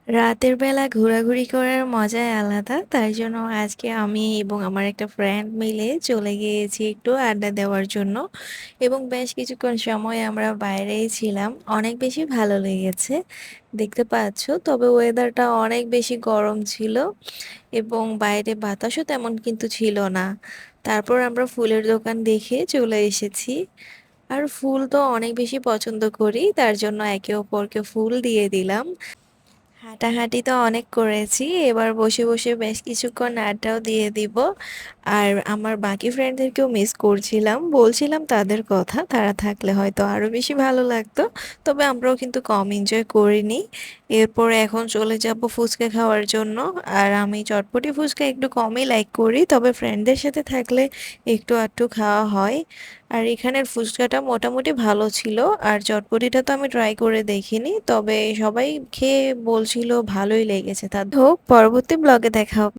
রাতের বেলা ঘোরাঘুরি করার মজাই আলাদা। তাই জন্য আজকে আমি এবং আমার একটা ফ্রেন্ড মিলে চলে গিয়েছি একটু আড্ডা দেওয়ার জন্য এবং বেশ কিছুক্ষণ সময় আমরা বাইরেই ছিলাম। অনেক বেশি ভালো লেগেছে। দেখতে পাচ্ছ, তবে ওয়েদারটা অনেক বেশি গরম ছিল এবং বাইরে বাতাসও তেমন কিন্তু ছিল না। তারপর আমরা ফুলের দোকান দেখে চলে এসেছি। আর ফুল তো অনেক বেশি পছন্দ করি, তার জন্য একে অপরকে ফুল দিয়ে দিলাম। হাঁটাহাঁটি তো অনেক করেছি, এবার বসে বসে বেশ কিছুক্ষণ আড্ডাও দিয়ে দিব। আর আমার বাকি ফ্রেন্ডদেরকেও মিস করছিলাম, বলছিলাম তাদের কথা, তারা থাকলে হয়তো আরো বেশি ভালো লাগতো। তবে আমরাও কিন্তু কম এনজয় করিনি। এরপর এখন চলে যাব ফুচকা খাওয়ার জন্য। আর আমি চটপটি ফুচকা একটু কমই লাইক করি, তবে ফ্রেন্ডদের সাথে থাকলে একটু আধটু খাওয়া হয়। আর এখানের ফুচকাটা মোটামুটি ভালো ছিল। আর চটপটিটা তো আমি ট্রাই করে দেখিনি, তবে সবাই খেয়ে বলছিল ভালোই লেগেছে। তা হোক, পরবর্তী ব্লগে দেখা হবে।